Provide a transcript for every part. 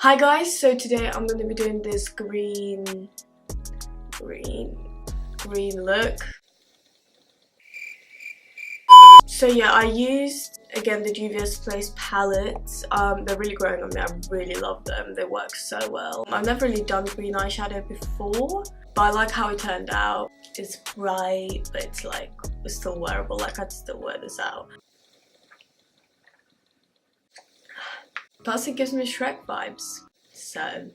Hi guys, so today I'm going to be doing this green look. So yeah, I used again the Juvia's Place palettes. They're really growing on me. I really love them. They work so well. I've never really done green eyeshadow before, but I like how it turned out. It's bright, but it's still wearable. Like, I'd still wear this out. Plus it gives me SHREK vibes. So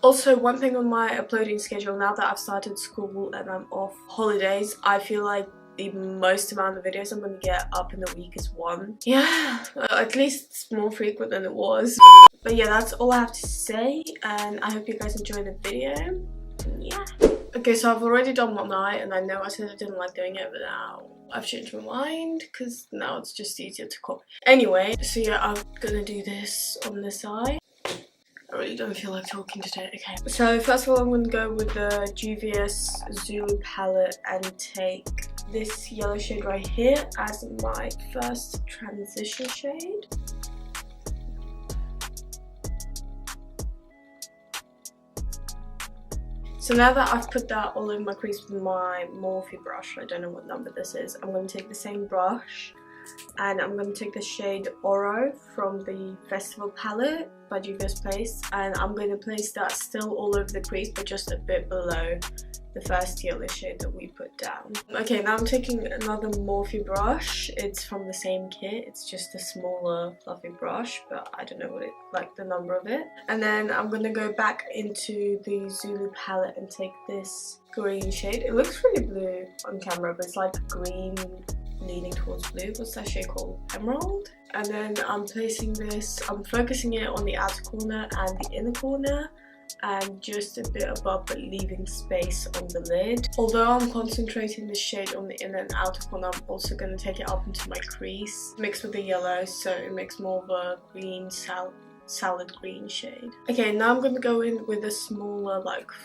also, one thing on my uploading schedule, now that I've started school and I'm off holidays, I feel like the most amount of videos I'm going to get up in the week is one. Yeah, at least it's more frequent than it was. But yeah, that's all I have to say, and I hope you guys enjoy the video. Yeah. Okay, so I've already done one eye, and I know I said I didn't like doing it, but now I've changed my mind because now it's just easier to copy. Anyway, so yeah, I'm gonna do this on this eye. I really don't feel like talking today. Okay, so first of all, I'm going to go with the Juvia's Zulu palette and take this yellow shade right here as my first transition shade. So now that I've put that all over my crease with my Morphe brush, I don't know what number this is, I'm going to take the same brush and I'm going to take the shade Oro from the Festival palette by Juvia's Place, and I'm going to place that still all over the crease but just a bit below the first yellow shade that we put down. Okay, now I'm taking another Morphe brush. It's from the same kit. It's just a smaller fluffy brush, but I don't know what the number of it. And then I'm going to go back into the Zulu palette and take this green shade. It looks really blue on camera, but it's like green leaning towards blue. What's that shade called? Emerald? And then I'm placing this, I'm focusing it on the outer corner and the inner corner, and just a bit above but leaving space on the lid. Although I'm concentrating the shade on the inner and outer corner, I'm also going to take it up into my crease, mixed with the yellow, so it makes more of a green salad green shade. Okay, now I'm going to go in with a smaller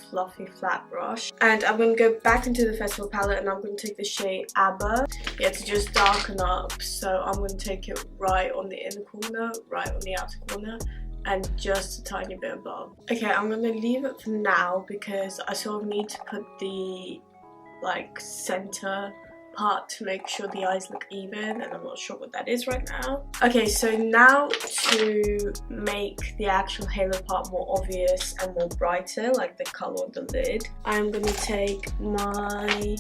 fluffy flat brush, and I'm going to go back into the Festival palette and I'm going to take the shade Abba, to just darken up. So I'm going to take it right on the inner corner, right on the outer corner, and just a tiny bit above. Okay, I'm going to leave it for now because I sort of need to put the center part to make sure the eyes look even, and I'm not sure what that is right now. Okay, so now to make the actual halo part more obvious and more brighter, like the color of the lid, I'm going to take my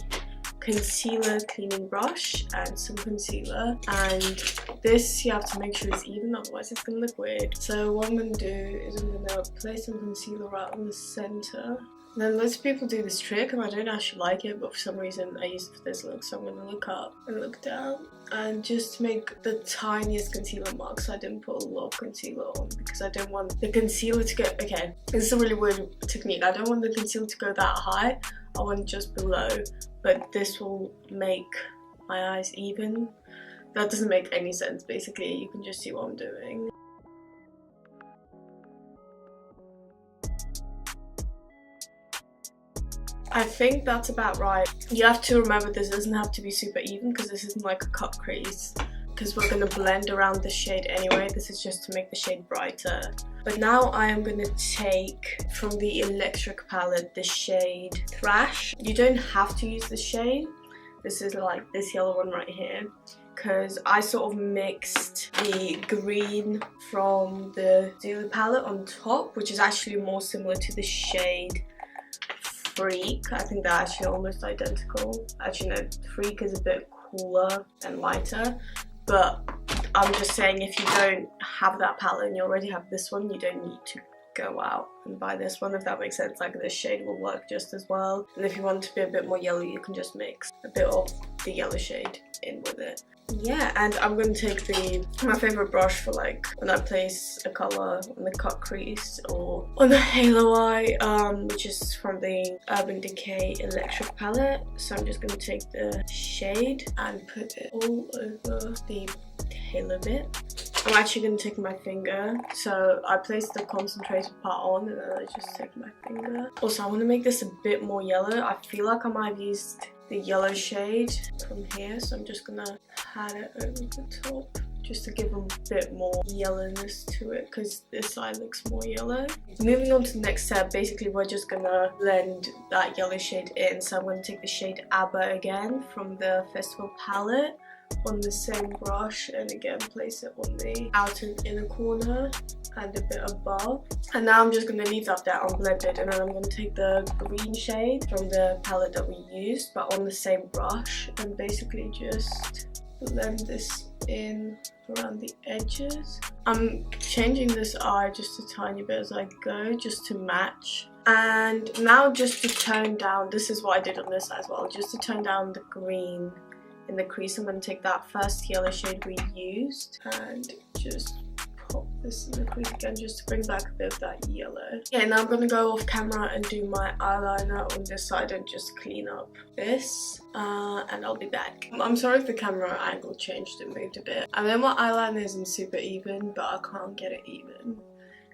concealer cleaning brush and some concealer, and this you have to make sure it's even, otherwise it's gonna look weird. So what I'm gonna do is I'm gonna place some concealer right on the center. And then loads of people do this trick and I don't actually like it, but for some reason I use it for this look, so I'm gonna look up and look down and just make the tiniest concealer marks. I didn't put a lot of concealer on because I don't want the concealer to go, okay, this is a really weird technique, I don't want the concealer to go that high, I want it just below, but this will make my eyes even. That doesn't make any sense. Basically, you can just see what I'm doing. I think that's about right. You have to remember this doesn't have to be super even because this isn't like a cut crease, because we're going to blend around the shade anyway. This is just to make the shade brighter. But now I am going to take from the SHREK palette the shade Thrash. You don't have to use the shade. This is like this yellow one right here, because I sort of mixed the green from the Zulu palette on top, which is actually more similar to the shade Freak. I think they're actually almost identical. Actually no, Freak is a bit cooler and lighter, but I'm just saying if you don't have that palette and you already have this one, you don't need to go out and buy this one, if that makes sense. Like, this shade will work just as well, and if you want it to be a bit more yellow, you can just mix a bit of the yellow shade in with it. Yeah, and I'm going to take my favorite brush for when I place a color on the cut crease or on the halo eye, which is from the Urban Decay Electric palette. So I'm just going to take the shade and put it all over the halo bit. I'm actually going to take my finger, so I place the concentrated part on and then I just take my finger. Also, I want to make this a bit more yellow. I feel like I might have used the yellow shade from here, so I'm just going to pat it over the top just to give a bit more yellowness to it, because this side looks more yellow. Moving on to the next step, basically we're just gonna blend that yellow shade in. So I'm going to take the shade Abba again from the Festival palette on the same brush, and again place it on the outer inner corner and a bit above. And now I'm just going to leave that there unblended, and then I'm going to take the green shade from the palette that we used but on the same brush, and basically just blend this in around the edges. I'm changing this eye just a tiny bit as I go, just to match. And now just to tone down, this is what I did on this side as well, just to tone down the green in the crease, I'm going to take that first yellow shade we used and just pop this in the crease again, just to bring back a bit of that yellow. Okay, now I'm going to go off camera and do my eyeliner on this side and just clean up this, and I'll be back. I'm sorry if the camera angle changed, it moved a bit. I know my eyeliner isn't super even, but I can't get it even.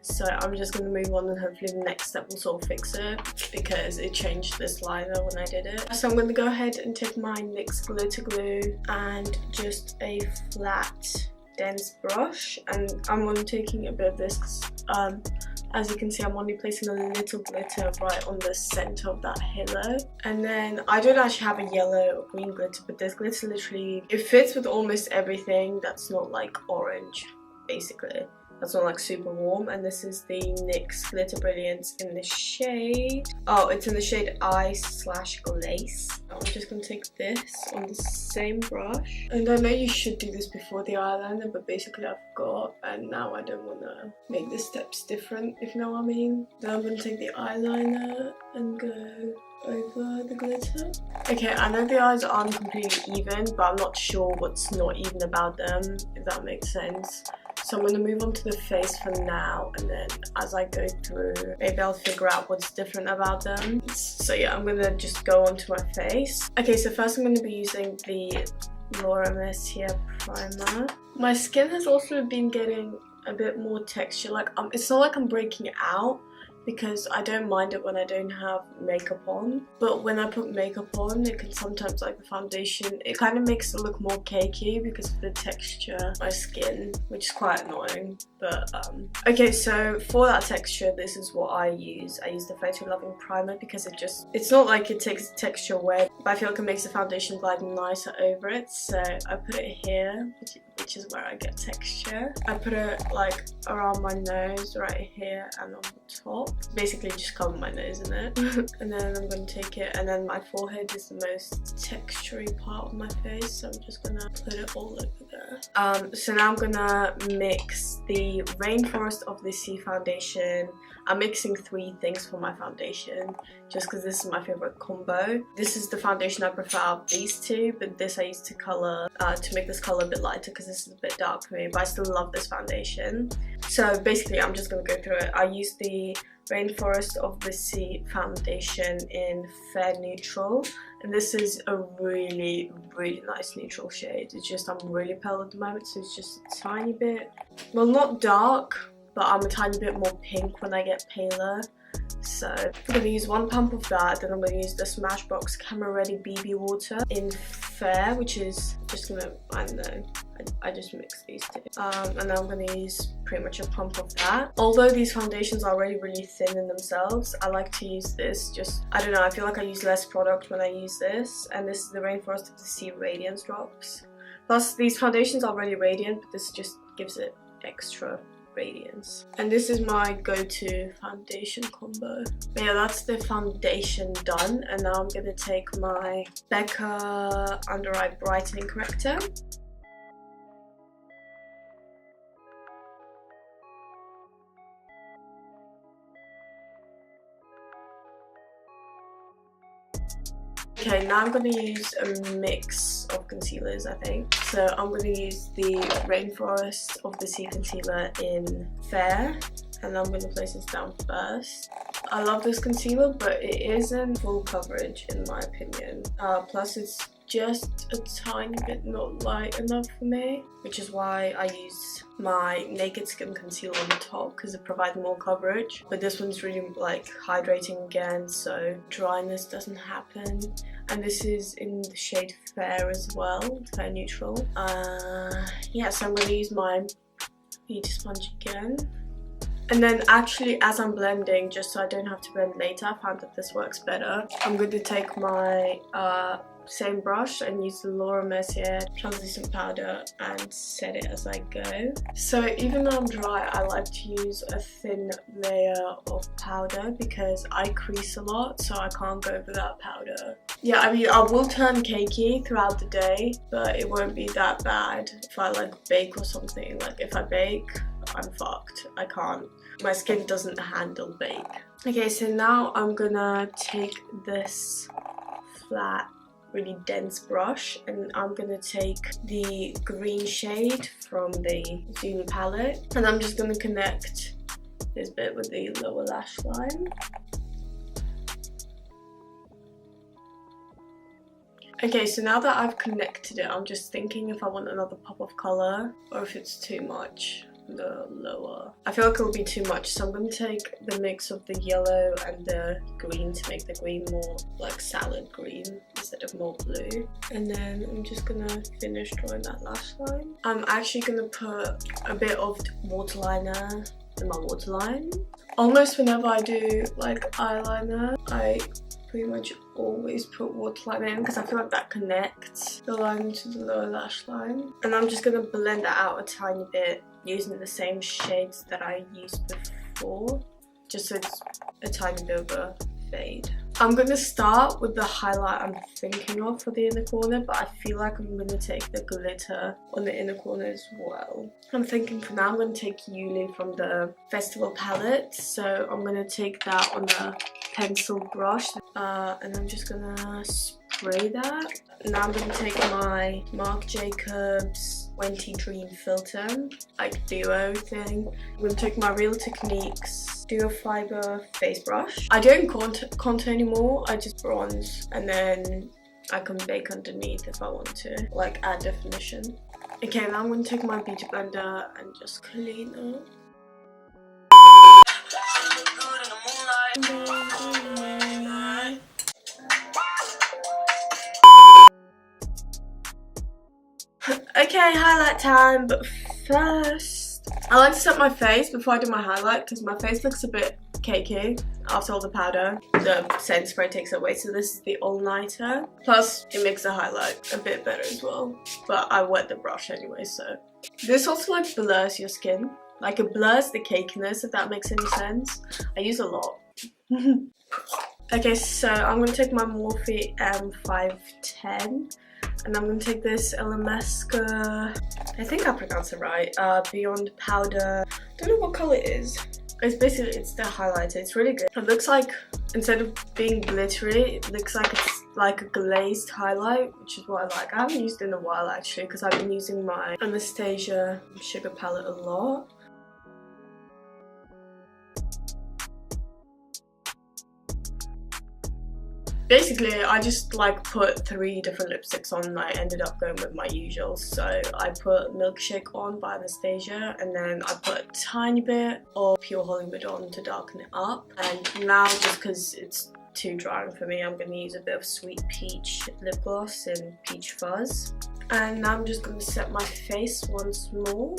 So I'm just going to move on, and hopefully the next step will sort of fix it, because it changed this liner when I did it. So I'm going to go ahead and take my NYX glitter glue and just a flat dense brush, and I'm only taking a bit of this because as you can see I'm only placing a little glitter right on the center of that halo. And then I don't actually have a yellow or green glitter, but this glitter literally, it fits with almost everything that's not like orange, basically. That's not like super warm. And this is the NYX Glitter Brilliance in the shade, oh, it's in the shade Ice/Glace. I'm just going to take this on the same brush, and I know you should do this before the eyeliner, but basically I forgot, and now I don't want to make the steps different, if you know what I mean. Then I'm going to take the eyeliner and go over the glitter. Okay, I know the eyes aren't completely even, but I'm not sure what's not even about them, if that makes sense. So I'm going to move on to the face for now, and then as I go through, maybe I'll figure out what's different about them. So yeah, I'm going to just go on to my face. Okay, so first I'm going to be using the Laura Mercier primer. My skin has also been getting a bit more texture. Like it's not like I'm breaking out, because I don't mind it when I don't have makeup on, but when I put makeup on, it can sometimes, like the foundation, it kind of makes it look more cakey because of the texture of my skin, which is quite annoying. But okay, so for that texture, this is what I use. I use the Photo Loving primer because it's not like it takes the texture away, but I feel like it makes the foundation glide nicer over it. So I put it here, which is where I get texture. I put it like around my nose, right here, and on the top. Basically just cover my nose in it. And then I'm going to take it, and then my forehead is the most textury part of my face, so I'm just going to put it all over there. So now I'm going to mix the Rainforest of the Sea foundation. I'm mixing 3 things for my foundation just because this is my favorite combo. This is the foundation I prefer out of these two, but this I use to color, to make this color a bit lighter because this is a bit dark for me, but I still love this foundation. So basically I'm just going to go through it. I use the Rainforest of the Sea foundation in Fair Neutral, and this is a really nice neutral shade. It's just I'm really pale at the moment, so it's just a tiny bit, well, not dark, but I'm a tiny bit more pink when I get paler. So I'm going to use 1 pump of that, then I'm going to use the Smashbox Camera Ready BB Water in Fair, which is just going to, I don't know, I just mixed these two. And then I'm going to use pretty much a pump of that. Although these foundations are already really thin in themselves, I like to use this just, I don't know, I feel like I use less product when I use this. And this is the Rainforest of the Sea Radiance Drops. Plus these foundations are already radiant, but this just gives it extra radiance. And this is my go-to foundation combo. But yeah, that's the foundation done, and now I'm gonna take my Becca Under Eye Brightening Corrector. Okay, now I'm going to use a mix of concealers, I think. So I'm going to use the Rainforest of the Sea concealer in Fair, and I'm going to place this down first. I love this concealer, but it isn't full coverage in my opinion. Plus it's just a tiny bit not light enough for me, which is why I use my Naked Skin Concealer on the top because it provides more coverage. But this one's really like hydrating again, so dryness doesn't happen. And this is in the shade Fair as well, Fair Neutral. Yeah, so I'm going to use my beauty sponge again. And then actually, as I'm blending, just so I don't have to blend later, I found that this works better. I'm going to take my same brush and use the Laura Mercier translucent powder and set it as I go. So even though I'm dry, I like to use a thin layer of powder because I crease a lot, so I can't go without powder. Yeah, I mean, I will turn cakey throughout the day, but it won't be that bad if I like bake or something. Like if I bake, I'm fucked. I can't. My skin doesn't handle bake. Okay, so now I'm gonna take this flat, really dense brush and I'm gonna take the green shade from the Zoom palette and I'm just gonna connect this bit with the lower lash line. Okay, so now that I've connected it, I'm just thinking if I want another pop of colour or if it's too much. The lower. I feel like it'll be too much, so I'm going to take the mix of the yellow and the green to make the green more like salad green instead of more blue. And then I'm just going to finish drawing that lash line. I'm actually going to put a bit of waterliner in my waterline. Almost whenever I do like eyeliner, I pretty much always put waterline in because I feel like that connects the line to the lower lash line. And I'm just going to blend that out a tiny bit using the same shades that I used before, just so it's a tiny bit of a fade. I'm going to start with the highlight I'm thinking of for the inner corner, but I feel like I'm going to take the glitter on the inner corner as well. I'm thinking for now I'm going to take Yuli from the Festival palette, so I'm going to take that on the pencil brush and I'm just going to spray that. Now I'm going to take my Marc Jacobs 20 Dream filter, like duo thing. I'm going to take my Real Techniques Duo Fiber face brush. I don't contour anymore, I just bronze and then I can bake underneath if I want to, like add definition. Okay, now I'm going to take my beauty blender and just clean up. Okay, highlight time, but first I like to set my face before I do my highlight because my face looks a bit cakey after all the powder. The setting spray takes it away, so this is the all-nighter. Plus, it makes the highlight a bit better as well, but I wet the brush anyway, so. This also like blurs your skin. Like it blurs the cakiness, if that makes any sense. I use a lot. Okay, so I'm going to take my Morphe M510 and I'm going to take this Elemesca, I think I pronounced it right, Beyond Powder. Don't know what colour it is. It's the highlighter. It's really good. It looks like, instead of being glittery, it looks like it's like a glazed highlight, which is what I like. I haven't used it in a while actually because I've been using my Anastasia sugar palette a lot. Basically, I just like put 3 different lipsticks on and I ended up going with my usual. So I put Milkshake on by Anastasia and then I put a tiny bit of Pure Hollywood on to darken it up. And now, just because it's too drying for me, I'm going to use a bit of Sweet Peach lip gloss in Peach Fuzz. And now I'm just going to set my face once more.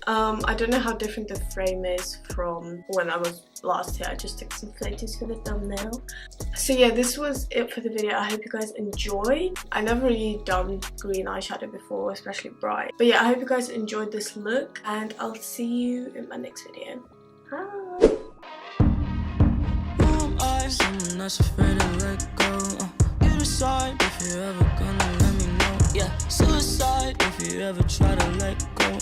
I don't know how different the frame is from when I was last here. I just took some photos for the thumbnail. So yeah, this was it for the video. I hope you guys enjoyed. I never really done green eyeshadow before, especially bright. But yeah, I hope you guys enjoyed this look and I'll see you in my next video. Bye! Someone that's afraid to let go. You decide if you're ever gonna let me know. Yeah, suicide if you ever try to let go.